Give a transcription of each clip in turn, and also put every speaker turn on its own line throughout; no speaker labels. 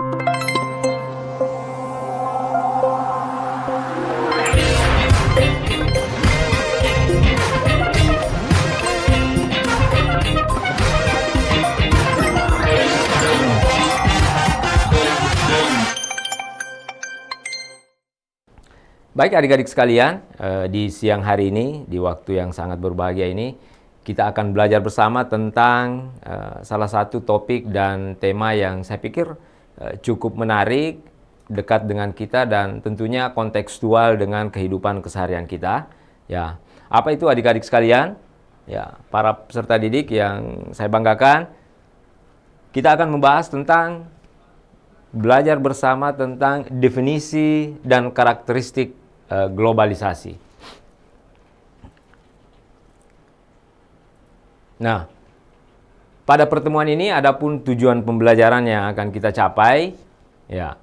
Baik adik-adik sekalian, di siang hari ini, di waktu yang sangat berbahagia ini, kita akan belajar bersama tentang salah satu topik dan tema yang saya pikir cukup menarik, dekat dengan kita dan tentunya kontekstual dengan kehidupan keseharian kita. Ya, apa itu adik-adik sekalian? Ya, para peserta didik yang saya banggakan, kita akan membahas tentang belajar bersama tentang definisi dan karakteristik globalisasi. Nah, pada pertemuan ini adapun tujuan pembelajaran yang akan kita capai, ya.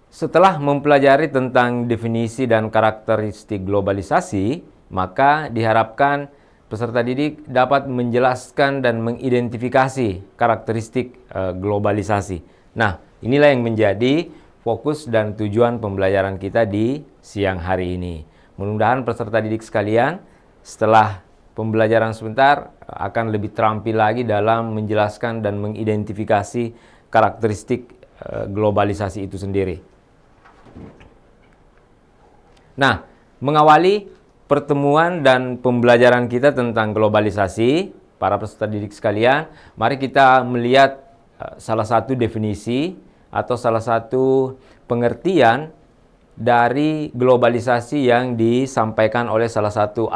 Setelah mempelajari tentang definisi dan karakteristik globalisasi, maka diharapkan peserta didik dapat menjelaskan dan mengidentifikasi karakteristik globalisasi. Nah, inilah yang menjadi fokus dan tujuan pembelajaran kita di siang hari ini. Mudah-mudahan peserta didik sekalian setelah pembelajaran sebentar akan lebih terampil lagi dalam menjelaskan dan mengidentifikasi karakteristik globalisasi itu sendiri. Nah, mengawali pertemuan dan pembelajaran kita tentang globalisasi, para peserta didik sekalian, mari kita melihat salah satu definisi atau salah satu pengertian dari globalisasi yang disampaikan oleh salah satu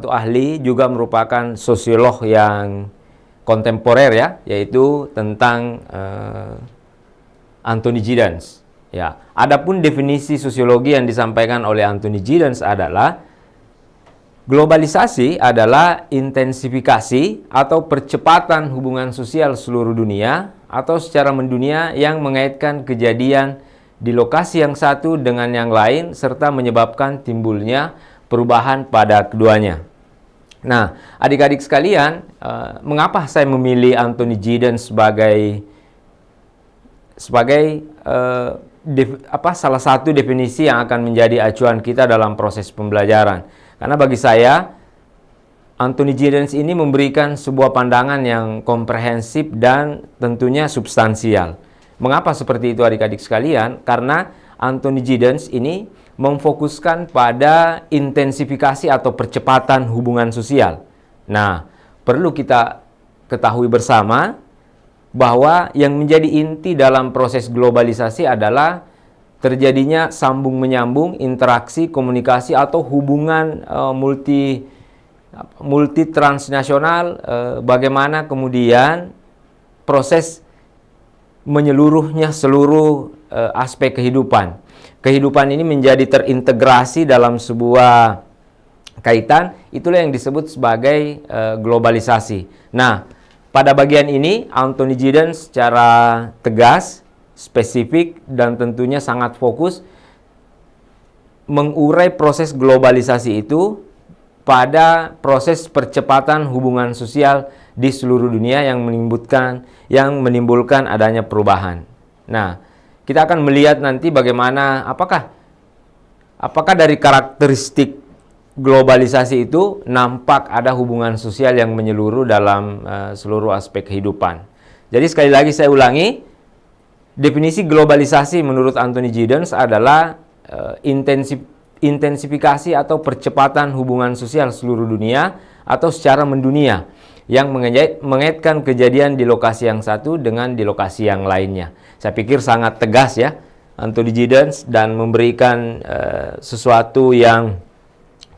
ahli juga merupakan sosiolog yang kontemporer ya, yaitu tentang Anthony Giddens. Ya, adapun definisi sosiologi yang disampaikan oleh Anthony Giddens adalah globalisasi adalah intensifikasi atau percepatan hubungan sosial seluruh dunia atau secara mendunia yang mengaitkan kejadian di lokasi yang satu dengan yang lain serta menyebabkan timbulnya perubahan pada keduanya. Nah, adik-adik sekalian, mengapa saya memilih Anthony Giddens sebagai salah satu definisi yang akan menjadi acuan kita dalam proses pembelajaran? Karena bagi saya, Anthony Giddens ini memberikan sebuah pandangan yang komprehensif dan tentunya substansial. Mengapa seperti itu adik-adik sekalian? Karena Anthony Giddens ini memfokuskan pada intensifikasi atau percepatan hubungan sosial. Nah, perlu kita ketahui bersama bahwa yang menjadi inti dalam proses globalisasi adalah terjadinya sambung-menyambung, interaksi, komunikasi atau hubungan multi transnasional, bagaimana kemudian proses menyeluruhnya seluruh aspek kehidupan. Kehidupan ini menjadi terintegrasi dalam sebuah kaitan, itulah yang disebut sebagai globalisasi. Nah, pada bagian ini Anthony Giddens secara tegas, spesifik dan tentunya sangat fokus mengurai proses globalisasi itu pada proses percepatan hubungan sosial di seluruh dunia yang menimbulkan adanya perubahan. Nah, kita akan melihat nanti bagaimana apakah dari karakteristik globalisasi itu nampak ada hubungan sosial yang menyeluruh dalam seluruh aspek kehidupan. Jadi sekali lagi saya ulangi, definisi globalisasi menurut Anthony Giddens adalah intensifikasi atau percepatan hubungan sosial seluruh dunia atau secara mendunia yang mengaitkan kejadian di lokasi yang satu dengan di lokasi yang lainnya. Saya pikir sangat tegas ya Anthony Giddens dan memberikan sesuatu yang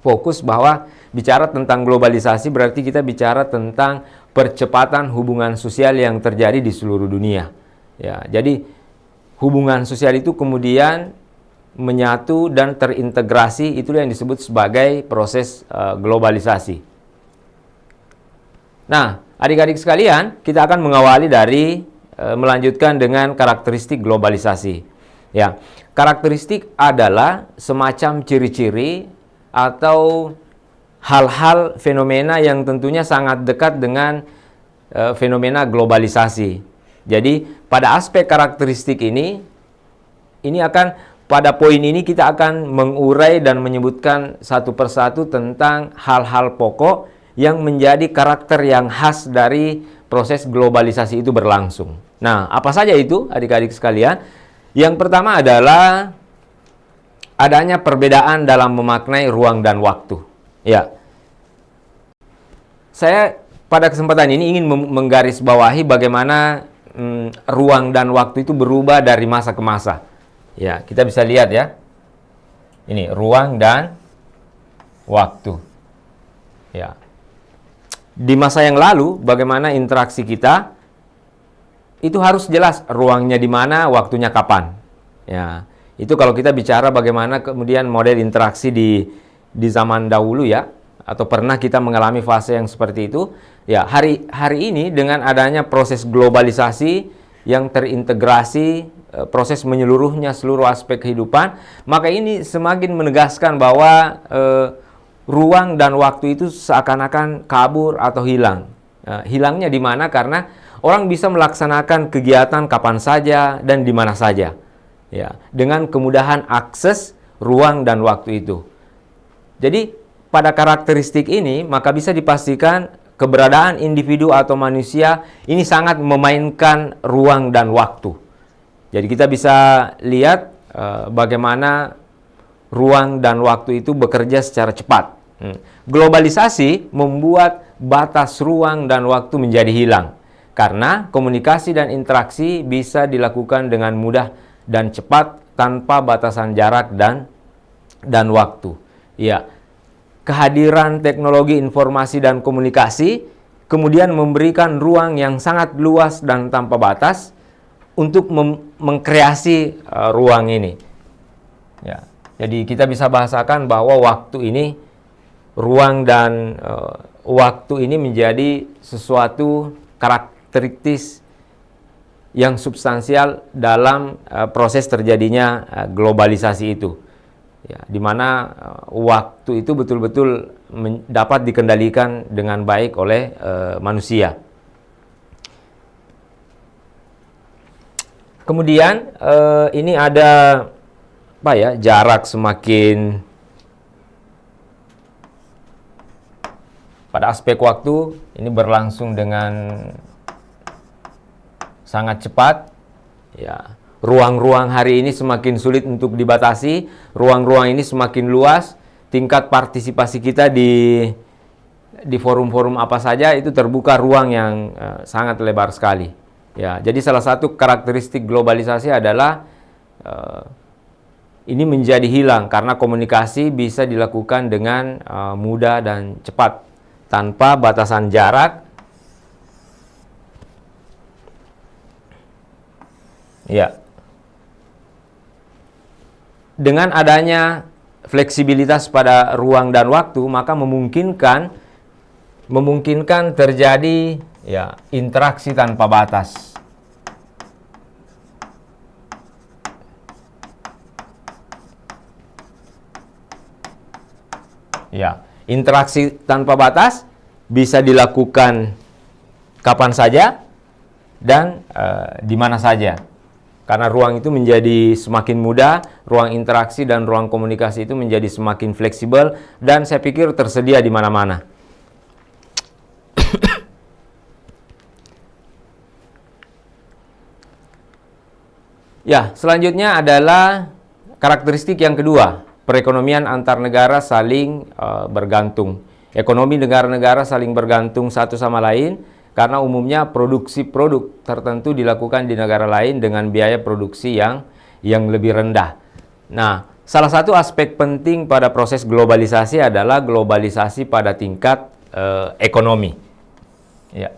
fokus bahwa bicara tentang globalisasi berarti kita bicara tentang percepatan hubungan sosial yang terjadi di seluruh dunia. Ya, jadi hubungan sosial itu kemudian menyatu dan terintegrasi, itulah yang disebut sebagai proses globalisasi. Nah, adik-adik sekalian, kita akan mengawali dari melanjutkan dengan karakteristik globalisasi. Ya, karakteristik adalah semacam ciri-ciri atau hal-hal fenomena yang tentunya sangat dekat dengan fenomena globalisasi. Jadi pada aspek karakteristik ini akan pada poin ini kita akan mengurai dan menyebutkan satu persatu tentang hal-hal pokok yang menjadi karakter yang khas dari proses globalisasi itu berlangsung. Nah, apa saja itu adik-adik sekalian? Yang pertama adalah adanya perbedaan dalam memaknai ruang dan waktu. Ya. Saya pada kesempatan ini ingin menggarisbawahi bagaimana ruang dan waktu itu berubah dari masa ke masa. Ya, kita bisa lihat ya. Ini ruang dan waktu. Ya. Di masa yang lalu, bagaimana interaksi kita itu harus jelas ruangnya di mana, waktunya kapan. Ya, itu kalau kita bicara bagaimana kemudian model interaksi di zaman dahulu ya, atau pernah kita mengalami fase yang seperti itu. Ya, hari ini dengan adanya proses globalisasi yang terintegrasi, proses menyeluruhnya seluruh aspek kehidupan, maka ini semakin menegaskan bahwa ruang dan waktu itu seakan-akan kabur atau hilang. Hilangnya di mana? Karena orang bisa melaksanakan kegiatan kapan saja dan di mana saja. Ya, dengan kemudahan akses ruang dan waktu itu. Jadi, pada karakteristik ini, maka bisa dipastikan keberadaan individu atau manusia ini sangat memainkan ruang dan waktu. Jadi, kita bisa lihat bagaimana ruang dan waktu itu bekerja secara cepat. Globalisasi membuat batas ruang dan waktu menjadi hilang karena komunikasi dan interaksi bisa dilakukan dengan mudah dan cepat tanpa batasan jarak dan waktu. Ya, kehadiran teknologi informasi dan komunikasi kemudian memberikan ruang yang sangat luas dan tanpa batas untuk mengkreasi ruang ini. Ya, jadi kita bisa bahasakan bahwa waktu ini, ruang dan waktu ini menjadi sesuatu karakteristik yang substansial dalam proses terjadinya globalisasi itu. Ya, di mana waktu itu betul-betul dapat dikendalikan dengan baik oleh manusia. Kemudian ini ada apa ya, jarak semakin pada aspek waktu ini berlangsung dengan sangat cepat. Ya, ruang-ruang hari ini semakin sulit untuk dibatasi, ruang-ruang ini semakin luas, tingkat partisipasi kita di forum-forum apa saja itu terbuka ruang yang sangat lebar sekali. Ya, jadi salah satu karakteristik globalisasi adalah ini menjadi hilang karena komunikasi bisa dilakukan dengan mudah dan cepat tanpa batasan jarak. Ya. Dengan adanya fleksibilitas pada ruang dan waktu, maka memungkinkan terjadi ya interaksi tanpa batas. Ya, interaksi tanpa batas bisa dilakukan kapan saja dan di mana saja. Karena ruang itu menjadi semakin mudah, ruang interaksi dan ruang komunikasi itu menjadi semakin fleksibel dan saya pikir tersedia di mana-mana. Ya, selanjutnya adalah karakteristik yang kedua, perekonomian antar negara saling bergantung. Ekonomi negara-negara saling bergantung satu sama lain karena umumnya produksi produk tertentu dilakukan di negara lain dengan biaya produksi yang lebih rendah. Nah, salah satu aspek penting pada proses globalisasi adalah globalisasi pada tingkat ekonomi. Ya.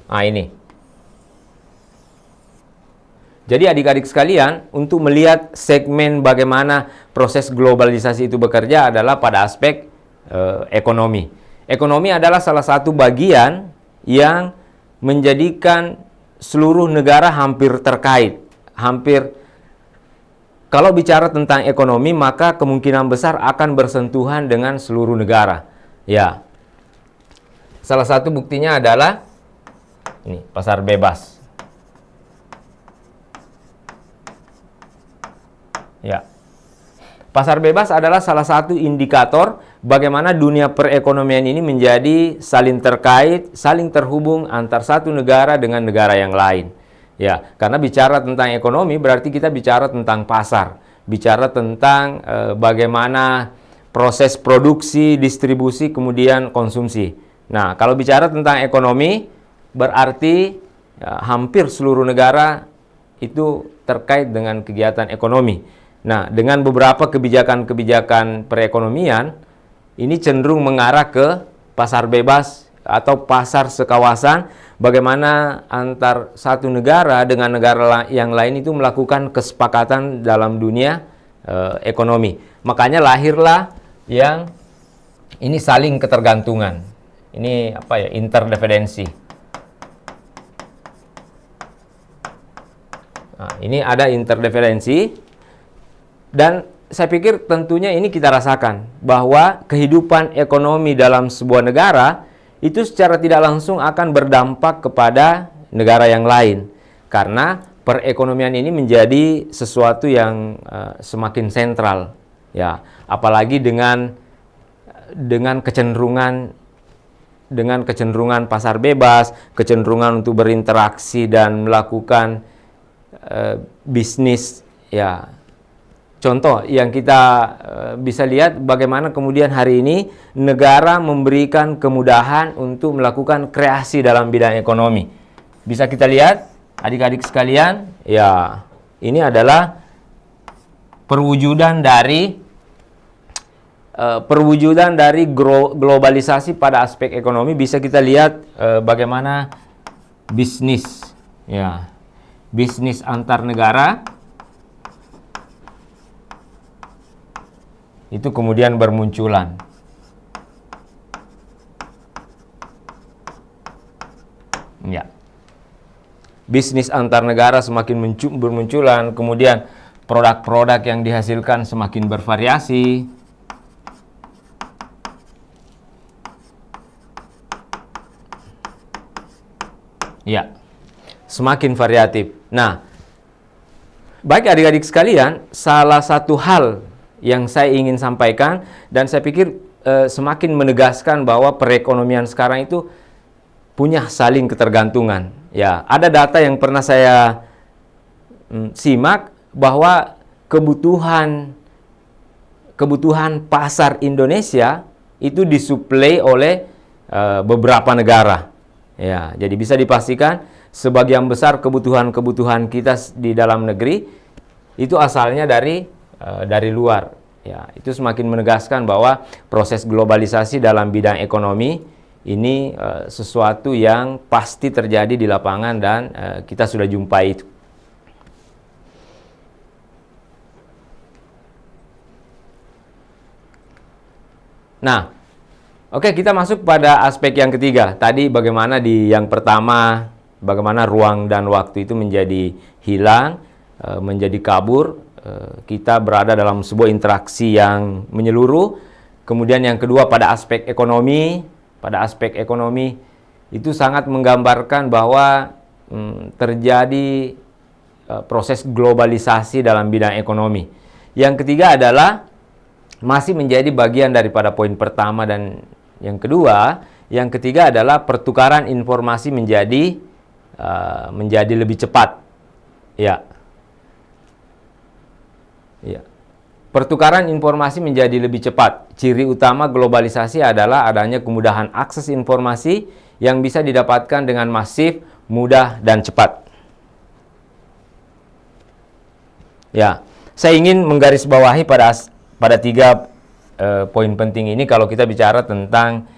Nah, ini. Jadi adik-adik sekalian, untuk melihat segmen bagaimana proses globalisasi itu bekerja adalah pada aspek ekonomi. Ekonomi adalah salah satu bagian yang menjadikan seluruh negara hampir terkait. Kalau bicara tentang ekonomi, maka kemungkinan besar akan bersentuhan dengan seluruh negara. Ya, salah satu buktinya adalah ini, pasar bebas. Ya. Pasar bebas adalah salah satu indikator bagaimana dunia perekonomian ini menjadi saling terkait, saling terhubung antar satu negara dengan negara yang lain. Ya, karena bicara tentang ekonomi berarti kita bicara tentang pasar, bicara tentang bagaimana proses produksi, distribusi, kemudian konsumsi. Nah, kalau bicara tentang ekonomi berarti hampir seluruh negara itu terkait dengan kegiatan ekonomi. Nah, dengan beberapa kebijakan-kebijakan perekonomian, ini cenderung mengarah ke pasar bebas atau pasar sekawasan, bagaimana antar satu negara dengan negara yang lain itu melakukan kesepakatan dalam dunia ekonomi. Makanya lahirlah yang ini saling ketergantungan. Ini apa ya? Interdependensi. Nah, ini ada interdependensi. Dan saya pikir tentunya ini kita rasakan bahwa kehidupan ekonomi dalam sebuah negara itu secara tidak langsung akan berdampak kepada negara yang lain. Karena perekonomian ini menjadi sesuatu yang semakin sentral. Ya, apalagi dengan kecenderungan pasar bebas, kecenderungan untuk berinteraksi dan melakukan bisnis, ya. Contoh yang kita bisa lihat bagaimana kemudian hari ini negara memberikan kemudahan untuk melakukan kreasi dalam bidang ekonomi. Bisa kita lihat adik-adik sekalian, ya, ini adalah perwujudan dari globalisasi pada aspek ekonomi. Bisa kita lihat bagaimana bisnis, ya, bisnis antar negara itu kemudian bermunculan. Ya. Bisnis antar negara semakin bermunculan, kemudian produk-produk yang dihasilkan semakin bervariasi. Ya. Semakin variatif. Nah, baik adik-adik sekalian, salah satu hal yang saya ingin sampaikan dan saya pikir semakin menegaskan bahwa perekonomian sekarang itu punya saling ketergantungan. Ya, ada data yang pernah saya simak bahwa kebutuhan pasar Indonesia itu disuplai oleh beberapa negara. Ya, jadi bisa dipastikan sebagian besar kebutuhan kita di dalam negeri itu asalnya dari luar. Ya, itu semakin menegaskan bahwa proses globalisasi dalam bidang ekonomi ini sesuatu yang pasti terjadi di lapangan dan kita sudah jumpai itu. Nah, oke, kita masuk pada aspek yang ketiga. Tadi bagaimana di yang pertama, bagaimana ruang dan waktu itu menjadi hilang, menjadi kabur. Kita berada dalam sebuah interaksi yang menyeluruh. Kemudian yang kedua pada aspek ekonomi. Pada aspek ekonomi itu sangat menggambarkan bahwa terjadi proses globalisasi dalam bidang ekonomi. Yang ketiga adalah masih menjadi bagian daripada poin pertama dan yang kedua. Yang ketiga adalah pertukaran informasi menjadi lebih cepat. Ya. Ya. Pertukaran informasi menjadi lebih cepat. Ciri utama globalisasi adalah adanya kemudahan akses informasi yang bisa didapatkan dengan masif, mudah, dan cepat. Ya, saya ingin menggarisbawahi pada tiga poin penting ini kalau kita bicara tentang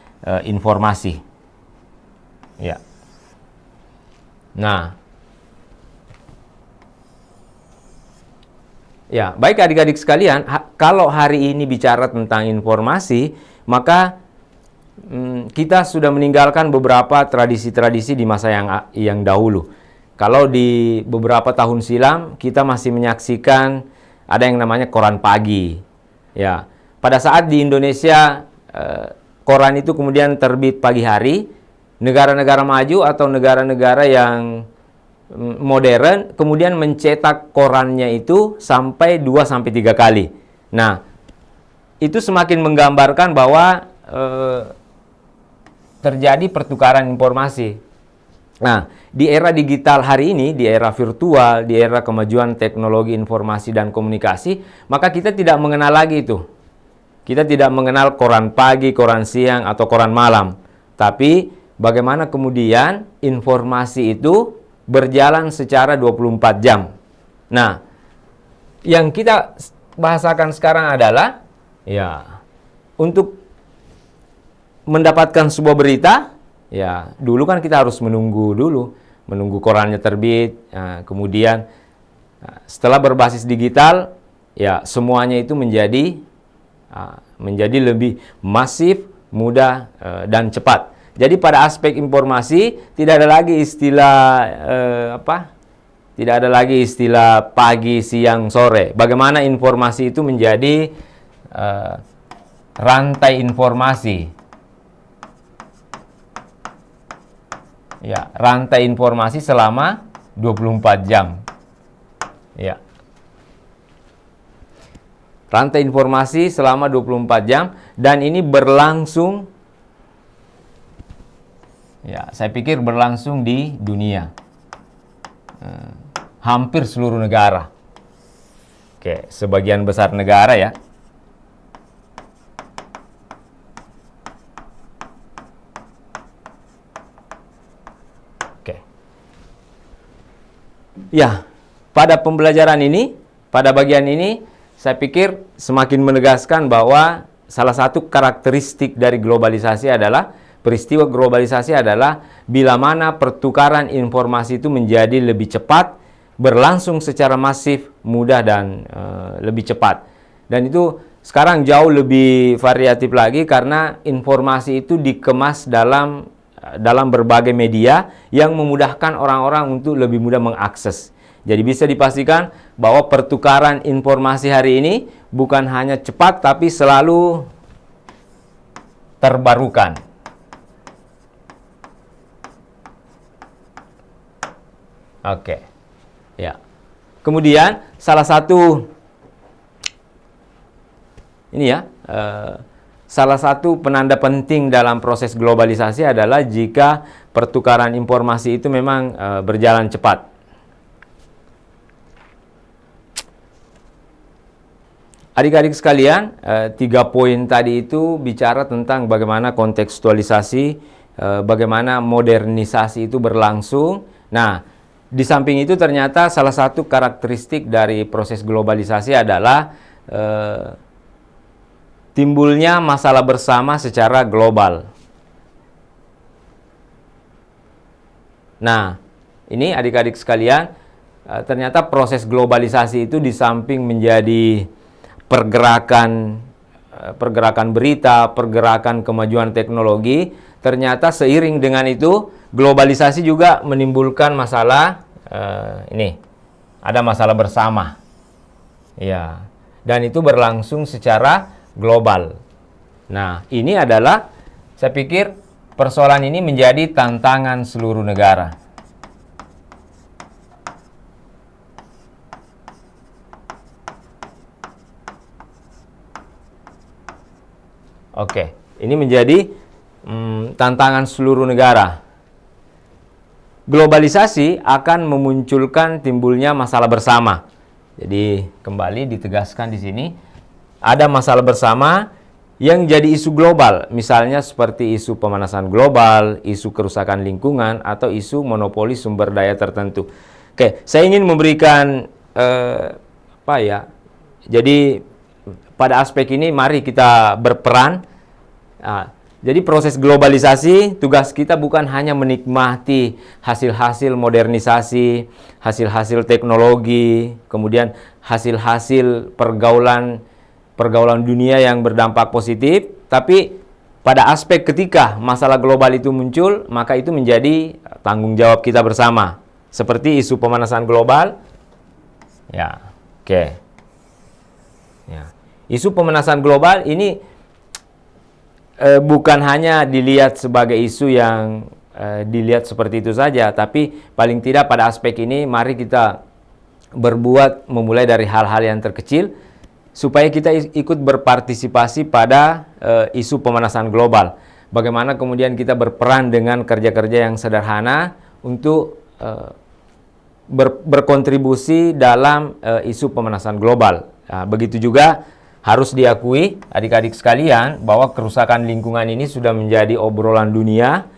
informasi. Ya. Nah, ya, baik adik-adik sekalian, kalau hari ini bicara tentang informasi, maka kita sudah meninggalkan beberapa tradisi-tradisi di masa yang dahulu. Kalau di beberapa tahun silam, kita masih menyaksikan ada yang namanya koran pagi. Ya, pada saat di Indonesia, koran itu kemudian terbit pagi hari, negara-negara maju atau negara-negara yang modern kemudian mencetak korannya itu sampai 2 sampai 3 kali. Nah, itu semakin menggambarkan bahwa terjadi pertukaran informasi. Nah, di era digital hari ini, di era virtual, di era kemajuan teknologi informasi dan komunikasi, maka kita tidak mengenal lagi itu. Kita tidak mengenal koran pagi, koran siang, atau koran malam. Tapi bagaimana kemudian informasi itu berjalan secara 24 jam. Nah, yang kita bahasakan sekarang adalah ya, untuk mendapatkan sebuah berita, ya dulu kan kita harus menunggu korannya terbit. Nah, kemudian setelah berbasis digital, ya semuanya itu menjadi lebih masif, mudah, dan cepat. Jadi pada aspek informasi tidak ada lagi istilah pagi, siang, sore. Bagaimana informasi itu menjadi rantai informasi. Ya, rantai informasi selama 24 jam. Ya. Rantai informasi selama 24 jam dan ini berlangsung, ya, saya pikir berlangsung di dunia. Hampir seluruh negara. Oke, sebagian besar negara ya. Oke. Ya, pada pembelajaran ini, pada bagian ini, saya pikir semakin menegaskan bahwa salah satu karakteristik dari globalisasi adalah, peristiwa globalisasi adalah bila mana pertukaran informasi itu menjadi lebih cepat, berlangsung secara masif, mudah, dan lebih cepat. Dan itu sekarang jauh lebih variatif lagi karena informasi itu dikemas dalam berbagai media yang memudahkan orang-orang untuk lebih mudah mengakses. Jadi bisa dipastikan bahwa pertukaran informasi hari ini bukan hanya cepat tapi selalu terbarukan. Oke. Ya. Kemudian salah satu salah satu penanda penting dalam proses globalisasi adalah jika pertukaran informasi itu memang berjalan cepat. Adik-adik sekalian, 3 poin tadi itu bicara tentang bagaimana kontekstualisasi, bagaimana modernisasi itu berlangsung. Nah, di samping itu ternyata salah satu karakteristik dari proses globalisasi adalah timbulnya masalah bersama secara global. Nah, ini adik-adik sekalian, ternyata proses globalisasi itu di samping menjadi pergerakan berita, pergerakan kemajuan teknologi, ternyata seiring dengan itu globalisasi juga menimbulkan masalah ada masalah bersama. Ya. Dan itu berlangsung secara global. Nah, ini adalah, saya pikir persoalan ini menjadi tantangan seluruh negara. Oke, ini menjadi tantangan seluruh negara. Globalisasi akan memunculkan timbulnya masalah bersama. Jadi kembali ditegaskan di sini, ada masalah bersama yang jadi isu global, misalnya seperti isu pemanasan global, isu kerusakan lingkungan, atau isu monopoli sumber daya tertentu. Oke, saya ingin memberikan jadi pada aspek ini mari kita berperan. Nah, jadi proses globalisasi, tugas kita bukan hanya menikmati hasil-hasil modernisasi, hasil-hasil teknologi, kemudian hasil-hasil pergaulan dunia yang berdampak positif, tapi pada aspek ketika masalah global itu muncul, maka itu menjadi tanggung jawab kita bersama. Seperti isu pemanasan global. Ya, oke. Ya. Isu pemanasan global ini bukan hanya dilihat sebagai isu yang dilihat seperti itu saja, tapi paling tidak pada aspek ini mari kita berbuat memulai dari hal-hal yang terkecil supaya kita ikut berpartisipasi pada isu pemanasan global. Bagaimana kemudian kita berperan dengan kerja-kerja yang sederhana untuk berkontribusi dalam isu pemanasan global. Nah, begitu juga harus diakui adik-adik sekalian bahwa kerusakan lingkungan ini sudah menjadi obrolan dunia.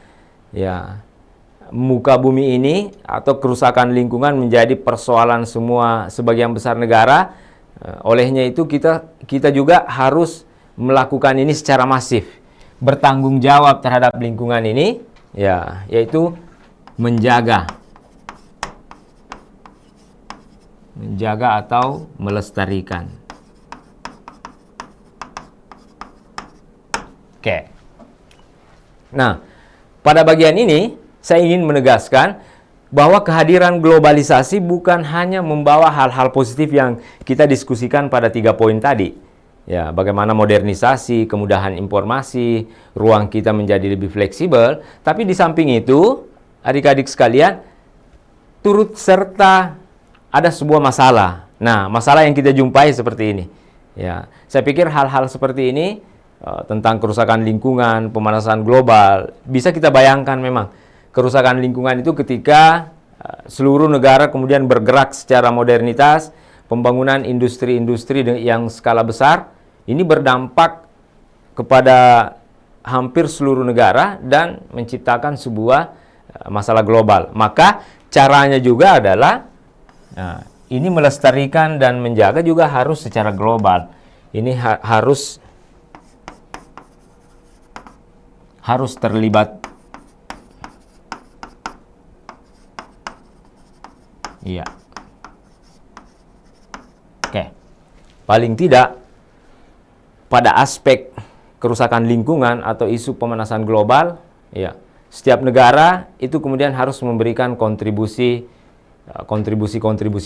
Ya, muka bumi ini atau kerusakan lingkungan menjadi persoalan semua sebagian besar negara. Olehnya itu kita juga harus melakukan ini secara masif. Bertanggung jawab terhadap lingkungan ini, ya, yaitu menjaga atau melestarikan. Oke. Nah, pada bagian ini saya ingin menegaskan bahwa kehadiran globalisasi bukan hanya membawa hal-hal positif yang kita diskusikan pada 3 poin tadi. Ya, bagaimana modernisasi, kemudahan informasi, ruang kita menjadi lebih fleksibel, tapi di samping itu, adik-adik sekalian, turut serta ada sebuah masalah. Nah, masalah yang kita jumpai seperti ini. Ya, saya pikir hal-hal seperti ini tentang kerusakan lingkungan, pemanasan global, bisa kita bayangkan memang kerusakan lingkungan itu ketika seluruh negara kemudian bergerak secara modernitas, pembangunan industri-industri yang skala besar, ini berdampak kepada hampir seluruh negara dan menciptakan sebuah masalah global. Maka caranya juga adalah ini melestarikan dan menjaga juga harus secara global. Ini harus terlibat. Iya. Oke. Paling tidak pada aspek kerusakan lingkungan atau isu pemanasan global, ya, setiap negara itu kemudian harus memberikan kontribusi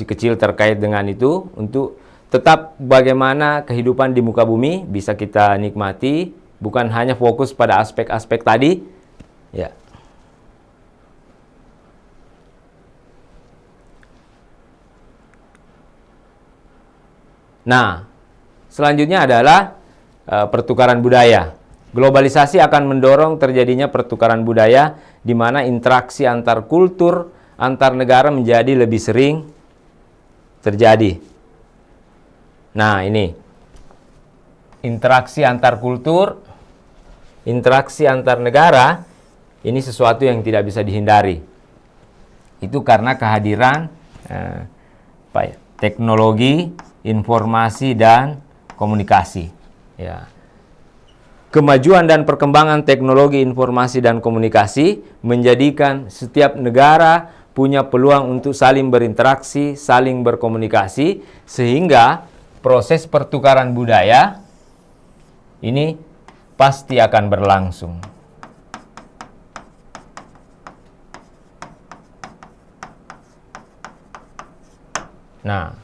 kecil terkait dengan itu untuk tetap bagaimana kehidupan di muka bumi bisa kita nikmati, bukan hanya fokus pada aspek-aspek tadi, ya. Nah, selanjutnya adalah pertukaran budaya. Globalisasi akan mendorong terjadinya pertukaran budaya di mana interaksi antar kultur, antar negara menjadi lebih sering terjadi. Nah, ini interaksi antar kultur, interaksi antar negara, ini sesuatu yang tidak bisa dihindari. Itu karena kehadiran teknologi, informasi, dan komunikasi. Ya. Kemajuan dan perkembangan teknologi, informasi, dan komunikasi menjadikan setiap negara punya peluang untuk saling berinteraksi, saling berkomunikasi, sehingga proses pertukaran budaya ini pasti akan berlangsung. Nah,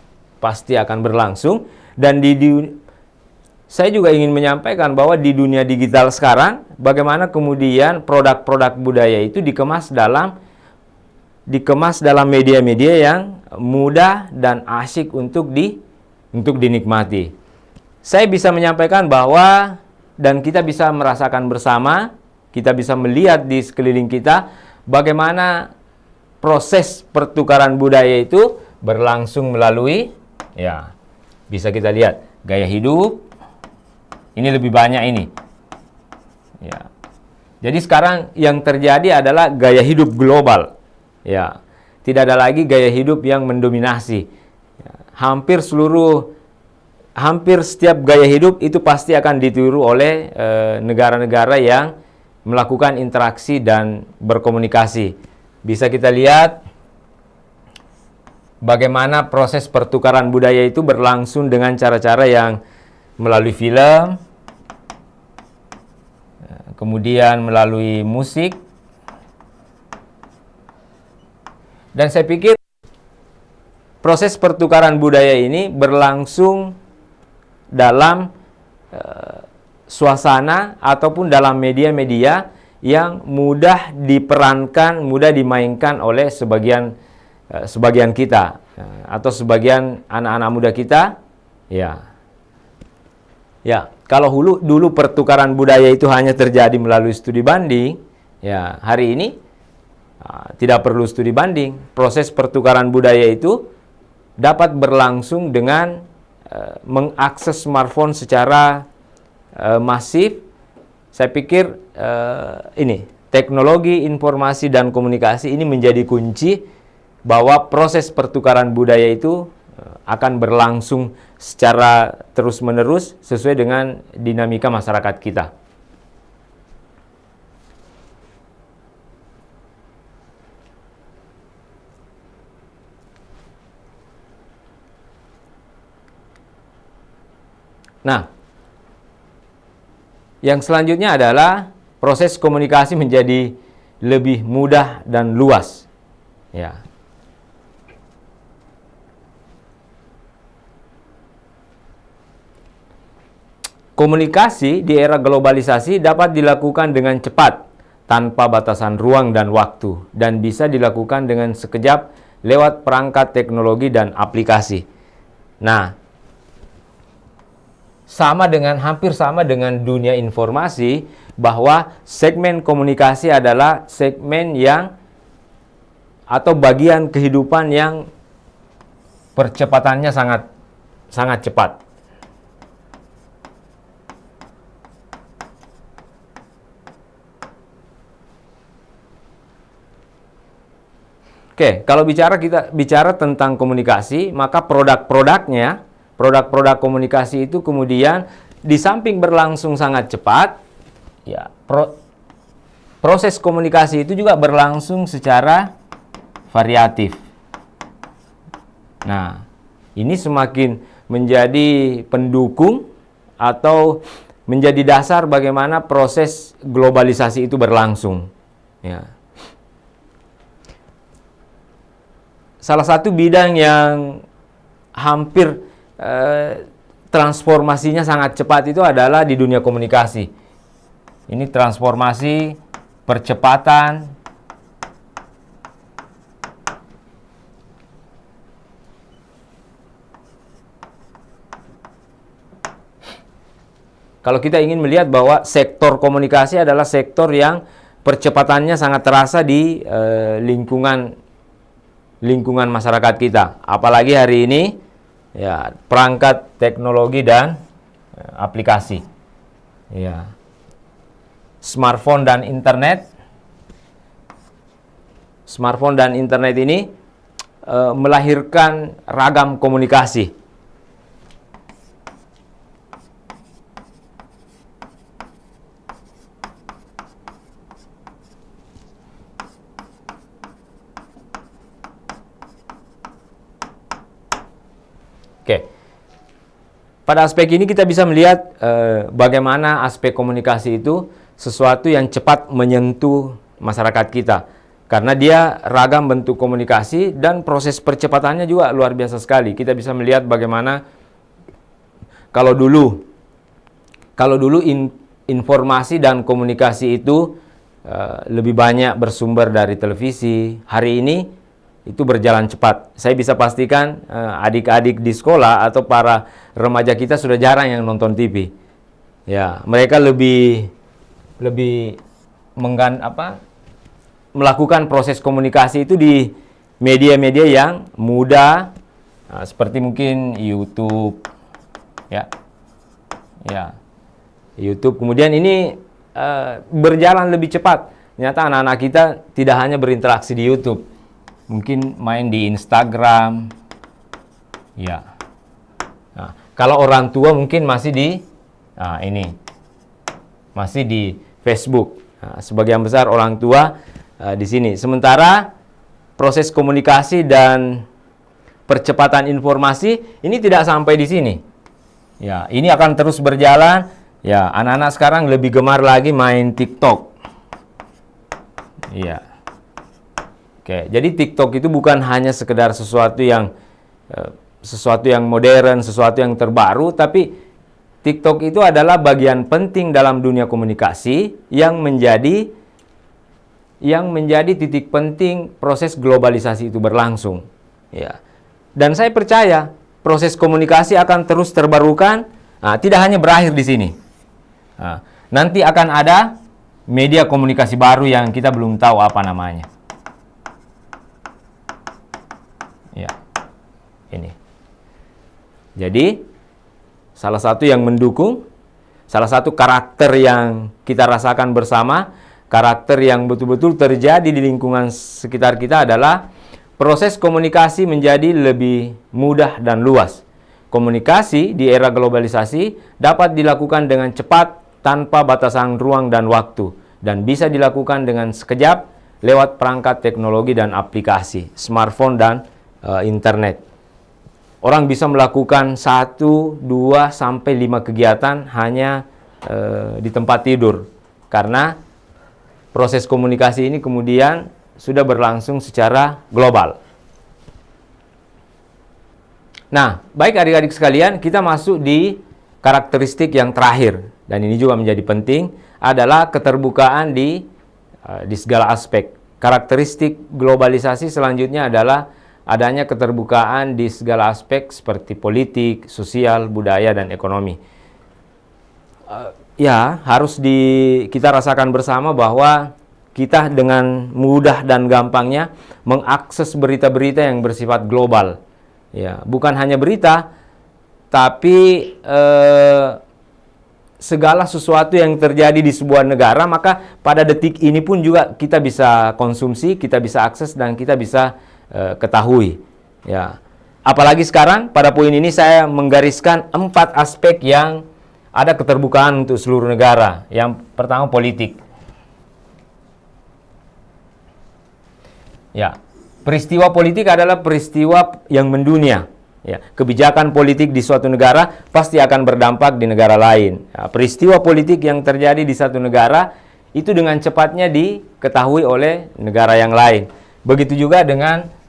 pasti akan berlangsung, dan saya juga ingin menyampaikan bahwa di dunia digital sekarang, bagaimana kemudian produk-produk budaya itu dikemas dalam media-media yang mudah dan asyik untuk dinikmati. Saya bisa menyampaikan bahwa, dan kita bisa merasakan bersama, kita bisa melihat di sekeliling kita, bagaimana proses pertukaran budaya itu berlangsung melalui, ya, bisa kita lihat gaya hidup. Ini lebih banyak ini. Ya. Jadi sekarang yang terjadi adalah gaya hidup global. Ya. Tidak ada lagi gaya hidup yang mendominasi. Ya. Hampir setiap gaya hidup itu pasti akan ditiru oleh negara-negara yang melakukan interaksi dan berkomunikasi. Bisa kita lihat bagaimana proses pertukaran budaya itu berlangsung dengan cara-cara yang melalui film, kemudian melalui musik. Dan saya pikir proses pertukaran budaya ini berlangsung dalam suasana ataupun dalam media-media yang mudah diperankan, mudah dimainkan oleh sebagian kita atau sebagian anak-anak muda kita. Ya, kalau dulu pertukaran budaya itu hanya terjadi melalui studi banding, ya hari ini tidak perlu studi banding. Proses pertukaran budaya itu dapat berlangsung dengan mengakses smartphone secara masif. Saya pikir ini teknologi informasi dan komunikasi ini menjadi kunci bahwa proses pertukaran budaya itu akan berlangsung secara terus-menerus sesuai dengan dinamika masyarakat kita. Nah, yang selanjutnya adalah proses komunikasi menjadi lebih mudah dan luas. Ya. Komunikasi di era globalisasi dapat dilakukan dengan cepat, tanpa batasan ruang dan waktu, dan bisa dilakukan dengan sekejap lewat perangkat teknologi dan aplikasi. Nah, hampir sama dengan dunia informasi, bahwa segmen komunikasi adalah segmen yang atau bagian kehidupan yang percepatannya sangat cepat. Oke, kalau kita bicara tentang komunikasi, maka produk-produk komunikasi itu kemudian di samping berlangsung sangat cepat, ya, proses komunikasi itu juga berlangsung secara variatif. Nah, ini semakin menjadi pendukung atau menjadi dasar bagaimana proses globalisasi itu berlangsung. Ya. Salah satu bidang yang hampir transformasinya sangat cepat itu adalah di dunia komunikasi. Ini transformasi, percepatan, kalau kita ingin melihat bahwa sektor komunikasi adalah sektor yang percepatannya sangat terasa di lingkungan masyarakat kita. Apalagi hari ini, ya, perangkat teknologi dan aplikasi. Ya. Smartphone dan internet ini melahirkan ragam komunikasi. Oke. Pada aspek ini kita bisa melihat bagaimana aspek komunikasi itu sesuatu yang cepat menyentuh masyarakat kita. Karena dia ragam bentuk komunikasi dan proses percepatannya juga luar biasa sekali. Kita bisa melihat bagaimana kalau dulu informasi dan komunikasi itu lebih banyak bersumber dari televisi. Hari ini itu berjalan cepat. Saya bisa pastikan adik-adik di sekolah atau para remaja kita sudah jarang yang nonton TV. Ya, mereka lebih melakukan proses komunikasi itu di media-media yang mudah, seperti mungkin YouTube, ya, YouTube. Kemudian ini berjalan lebih cepat. Ternyata anak-anak kita tidak hanya berinteraksi di YouTube, mungkin main di Instagram, ya. Nah, kalau orang tua mungkin masih masih di Facebook. Nah, sebagian besar orang tua di sini. Sementara proses komunikasi dan percepatan informasi ini tidak sampai di sini. Ya, ini akan terus berjalan. Ya, anak-anak sekarang lebih gemar lagi main TikTok. Iya. Oke, jadi TikTok itu bukan hanya sekedar sesuatu yang modern, sesuatu yang terbaru, tapi TikTok itu adalah bagian penting dalam dunia komunikasi yang menjadi titik penting proses globalisasi itu berlangsung. Ya. Dan saya percaya proses komunikasi akan terus terbarukan, tidak hanya berakhir di sini. Nanti akan ada media komunikasi baru yang kita belum tahu apa namanya. Ya, ini. Jadi, salah satu yang mendukung, salah satu karakter yang kita rasakan bersama, karakter yang betul-betul terjadi di lingkungan sekitar kita adalah proses komunikasi menjadi lebih mudah dan luas. Komunikasi di era globalisasi dapat dilakukan dengan cepat tanpa batasan ruang dan waktu, dan bisa dilakukan dengan sekejap lewat perangkat teknologi dan aplikasi, smartphone dan internet. Orang bisa melakukan 1, 2, sampai 5 kegiatan hanya di tempat tidur, karena proses komunikasi ini kemudian sudah berlangsung secara global. Nah, baik adik-adik sekalian, kita masuk di karakteristik yang terakhir, dan ini juga menjadi penting, adalah keterbukaan di segala aspek. Karakteristik globalisasi selanjutnya adalah adanya keterbukaan di segala aspek seperti politik, sosial, budaya, dan ekonomi. Harus kita rasakan bersama bahwa kita dengan mudah dan gampangnya mengakses berita-berita yang bersifat global. Ya, bukan hanya berita, tapi segala sesuatu yang terjadi di sebuah negara, maka pada detik ini pun juga kita bisa konsumsi, kita bisa akses, dan kita bisa ketahui. Ya. Apalagi sekarang, pada poin ini saya menggariskan 4 aspek yang ada keterbukaan untuk seluruh negara. Yang pertama, politik. Ya, peristiwa politik adalah peristiwa yang mendunia. Ya, kebijakan politik di suatu negara pasti akan berdampak di negara lain. Ya, peristiwa politik yang terjadi di satu negara itu dengan cepatnya diketahui oleh negara yang lain. Begitu juga dengan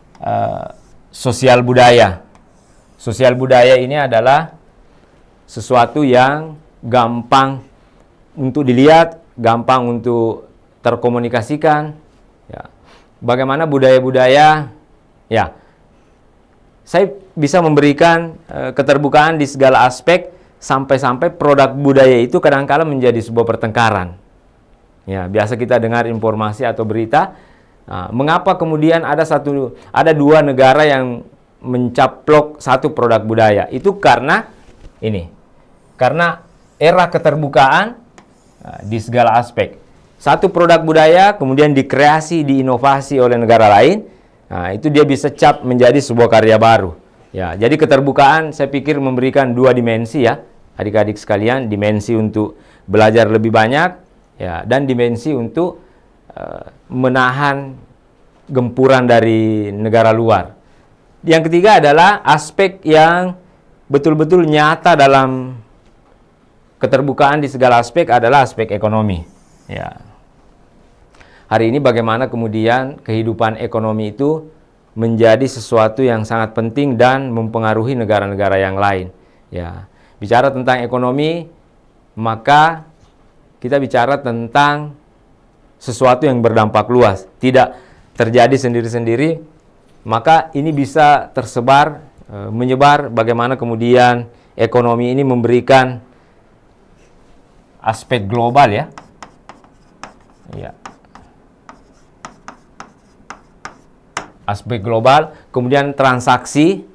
sosial budaya. Sosial budaya ini adalah sesuatu yang gampang untuk dilihat, gampang untuk terkomunikasikan. Ya. Bagaimana budaya-budaya, ya, saya bisa memberikan keterbukaan di segala aspek, sampai-sampai produk budaya itu kadang-kala menjadi sebuah pertengkaran. Ya, biasa kita dengar informasi atau berita, mengapa kemudian ada 2 negara yang mencaplok satu produk budaya? Itu karena era keterbukaan di segala aspek. Satu produk budaya kemudian dikreasi, diinovasi oleh negara lain. Itu dia bisa cap menjadi sebuah karya baru. Ya, jadi keterbukaan saya pikir memberikan 2 dimensi, ya, adik-adik sekalian, dimensi untuk belajar lebih banyak, ya, dan dimensi untuk menahan gempuran dari negara luar. Yang ketiga adalah aspek yang betul-betul nyata dalam keterbukaan di segala aspek adalah aspek ekonomi. Ya. Hari ini bagaimana kemudian kehidupan ekonomi itu menjadi sesuatu yang sangat penting dan mempengaruhi negara-negara yang lain. Ya. Bicara tentang ekonomi, maka kita bicara tentang sesuatu yang berdampak luas, tidak terjadi sendiri-sendiri, maka ini bisa tersebar, menyebar, bagaimana kemudian ekonomi ini memberikan aspek global, ya. Ya. Aspek global, kemudian transaksi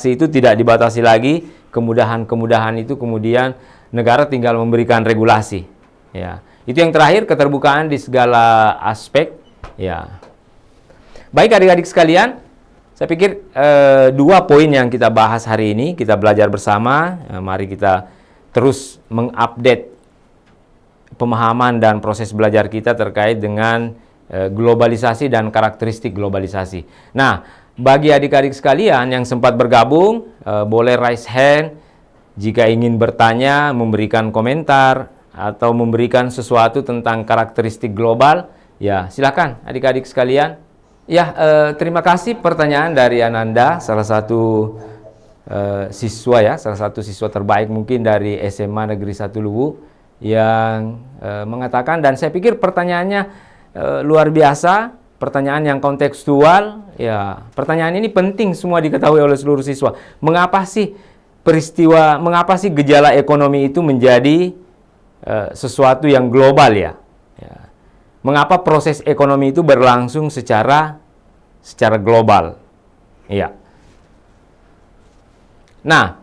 itu tidak dibatasi lagi, kemudahan-kemudahan itu kemudian negara tinggal memberikan regulasi. Ya. Itu yang terakhir, keterbukaan di segala aspek. Ya. Baik adik-adik sekalian, saya pikir 2 poin yang kita bahas hari ini, kita belajar bersama. Mari kita terus mengupdate pemahaman dan proses belajar kita terkait dengan globalisasi dan karakteristik globalisasi. Nah, bagi adik-adik sekalian yang sempat bergabung, boleh raise hand jika ingin bertanya, memberikan komentar, atau memberikan sesuatu tentang karakteristik global. Ya, silakan adik-adik sekalian. Ya, terima kasih pertanyaan dari Ananda, salah satu siswa ya, salah satu siswa terbaik mungkin dari SMA Negeri 1 Luwu yang mengatakan, dan saya pikir pertanyaannya luar biasa, pertanyaan yang kontekstual ya. Pertanyaan ini penting semua diketahui oleh seluruh siswa. Mengapa sih gejala ekonomi itu menjadi sesuatu yang global ya? Mengapa proses ekonomi itu berlangsung secara global? Iya. Nah,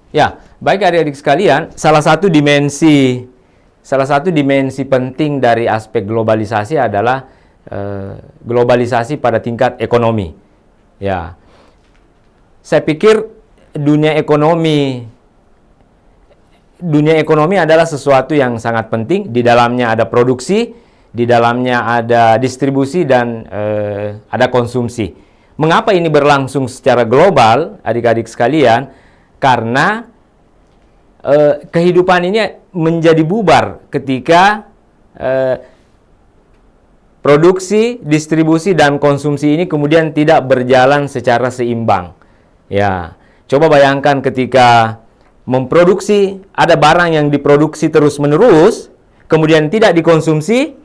ya, baik adik-adik sekalian, salah satu dimensi penting dari aspek globalisasi adalah globalisasi pada tingkat ekonomi. Ya, saya pikir dunia ekonomi adalah sesuatu yang sangat penting. Di dalamnya ada produksi, di dalamnya ada distribusi, dan ada konsumsi. Mengapa ini berlangsung secara global, adik-adik sekalian? Karena kehidupan ini menjadi bubar ketika produksi, distribusi, dan konsumsi ini kemudian tidak berjalan secara seimbang. Ya, coba bayangkan ketika memproduksi, ada barang yang diproduksi terus-menerus, kemudian tidak dikonsumsi,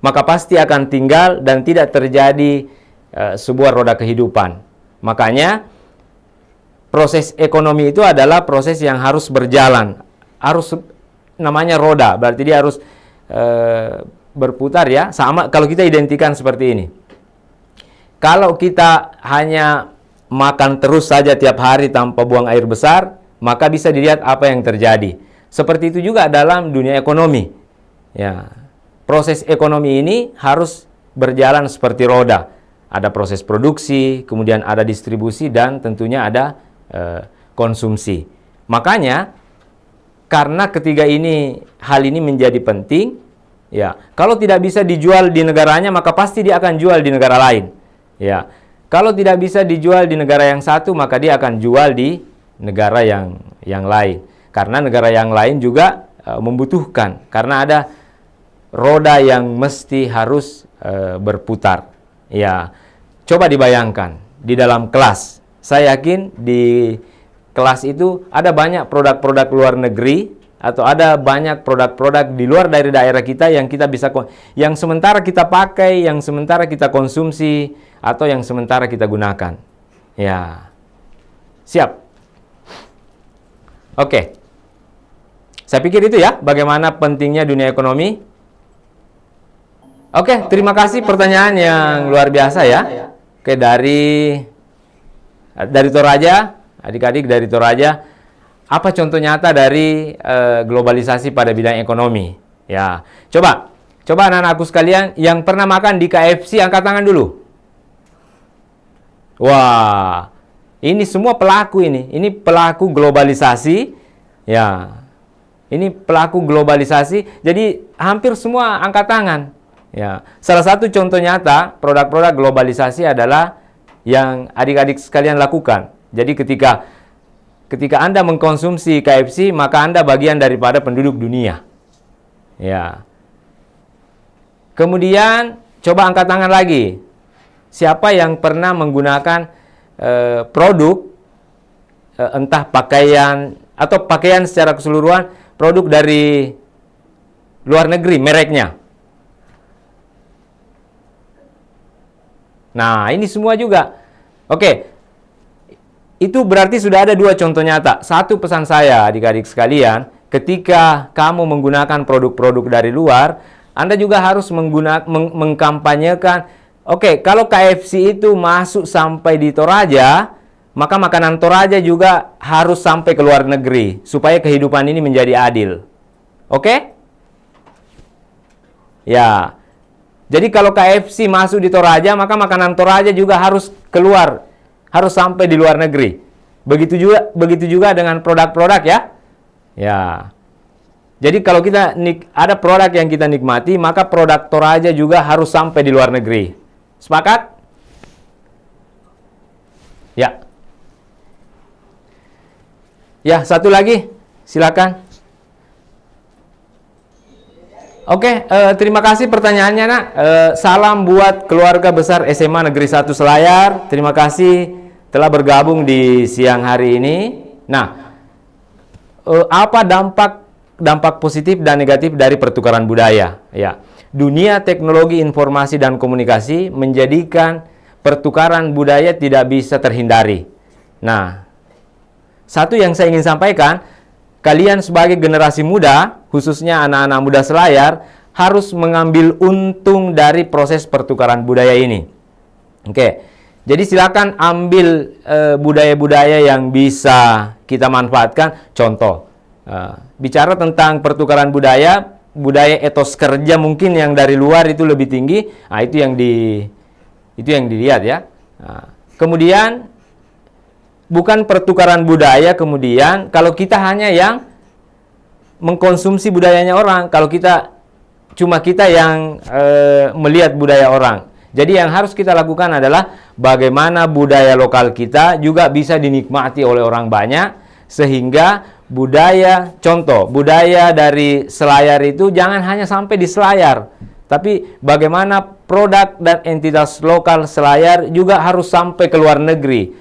maka pasti akan tinggal dan tidak terjadi sebuah roda kehidupan. Makanya, proses ekonomi itu adalah proses yang harus berjalan. Harus, namanya roda, berarti dia harus berputar ya. Sama kalau kita identikan seperti ini. Kalau kita hanya makan terus saja tiap hari tanpa buang air besar, maka bisa dilihat apa yang terjadi. Seperti itu juga dalam dunia ekonomi. Ya, proses ekonomi ini harus berjalan seperti roda. Ada proses produksi, kemudian ada distribusi, dan tentunya ada konsumsi. Makanya, karena hal ini menjadi penting, ya, kalau tidak bisa dijual di negaranya, maka pasti dia akan jual di negara lain. Ya, kalau tidak bisa dijual di negara yang satu, maka dia akan jual di negara yang lain. Karena negara yang lain juga membutuhkan, karena ada roda yang mesti harus berputar. Ya, coba dibayangkan di dalam kelas. Saya yakin di kelas itu ada banyak produk-produk luar negeri, atau ada banyak produk-produk di luar dari daerah kita yang kita bisa, yang sementara kita pakai, yang sementara kita konsumsi, atau yang sementara kita gunakan. Ya, siap. Oke. Saya pikir itu ya, bagaimana pentingnya dunia ekonomi. Oke, terima kasih pertanyaan yang luar biasa ya. Oke, dari Toraja, adik-adik dari Toraja. Apa contoh nyata dari globalisasi pada bidang ekonomi? Ya, coba anak-anakku sekalian yang pernah makan di KFC angkat tangan dulu. Wah, ini semua pelaku ini. Ini pelaku globalisasi. Ya, ini pelaku globalisasi. Jadi hampir semua angkat tangan. Ya, salah satu contoh nyata produk-produk globalisasi adalah yang adik-adik sekalian lakukan. Jadi ketika Anda mengkonsumsi KFC, maka Anda bagian daripada penduduk dunia. Ya. Kemudian, coba angkat tangan lagi. Siapa yang pernah menggunakan produk, entah pakaian, atau pakaian secara keseluruhan, produk dari luar negeri, mereknya. Nah, ini semua juga. Oke. Itu berarti sudah ada dua contoh nyata. Satu, pesan saya adik-adik sekalian, ketika kamu menggunakan produk-produk dari luar, Anda juga harus mengkampanyekan, oke, kalau KFC itu masuk sampai di Toraja, maka makanan Toraja juga harus sampai ke luar negeri, supaya kehidupan ini menjadi adil. Oke? Ya. Jadi kalau KFC masuk di Toraja, maka makanan Toraja juga harus keluar, harus sampai di luar negeri. Begitu juga dengan produk-produk ya. Ya. Jadi kalau kita ada produk yang kita nikmati, maka produk Toraja juga harus sampai di luar negeri. Sepakat? Ya. Ya, satu lagi. Silakan. Oke, terima kasih pertanyaannya, Nak. Salam buat keluarga besar SMA Negeri 1 Selayar. Terima kasih telah bergabung di siang hari ini. Nah, apa dampak positif dan negatif dari pertukaran budaya? Ya, dunia teknologi informasi dan komunikasi menjadikan pertukaran budaya tidak bisa terhindari. Nah, satu yang saya ingin sampaikan, kalian sebagai generasi muda, khususnya anak-anak muda Selayar, harus mengambil untung dari proses pertukaran budaya ini. Oke, jadi silakan ambil budaya-budaya yang bisa kita manfaatkan. Contoh, bicara tentang pertukaran budaya, budaya etos kerja mungkin yang dari luar itu lebih tinggi. Nah, itu yang dilihat ya. Nah, kemudian bukan pertukaran budaya, kemudian kalau kita hanya yang mengkonsumsi budayanya orang, kalau kita yang melihat budaya orang. Jadi yang harus kita lakukan adalah bagaimana budaya lokal kita juga bisa dinikmati oleh orang banyak, sehingga contoh budaya dari Selayar itu jangan hanya sampai di Selayar, tapi bagaimana produk dan entitas lokal Selayar juga harus sampai ke luar negeri,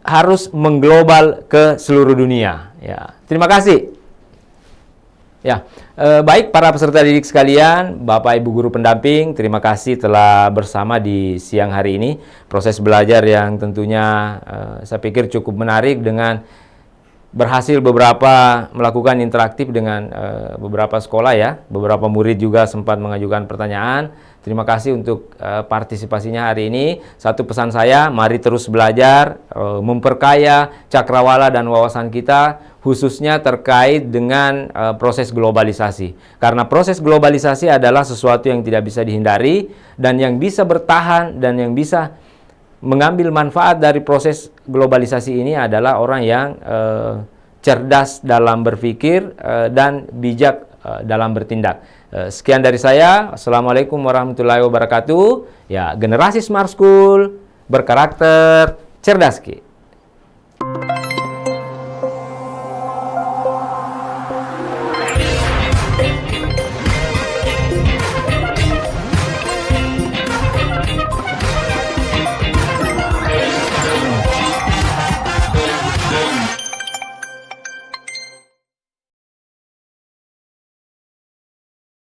harus mengglobal ke seluruh dunia. Ya, terima kasih. Ya, baik para peserta didik sekalian, Bapak Ibu guru pendamping, terima kasih telah bersama di siang hari ini. Proses belajar yang tentunya saya pikir cukup menarik dengan berhasil melakukan interaktif dengan beberapa sekolah ya. Beberapa murid juga sempat mengajukan pertanyaan. Terima kasih untuk partisipasinya hari ini. Satu pesan saya, mari terus belajar, memperkaya cakrawala dan wawasan kita, khususnya terkait dengan proses globalisasi. Karena proses globalisasi adalah sesuatu yang tidak bisa dihindari, dan yang bisa bertahan dan yang bisa mengambil manfaat dari proses globalisasi ini adalah orang yang cerdas dalam berpikir dan bijak dalam bertindak. Sekian dari saya. Assalamualaikum warahmatullahi wabarakatuh. Ya, generasi Smart School berkarakter cerdas, Ki.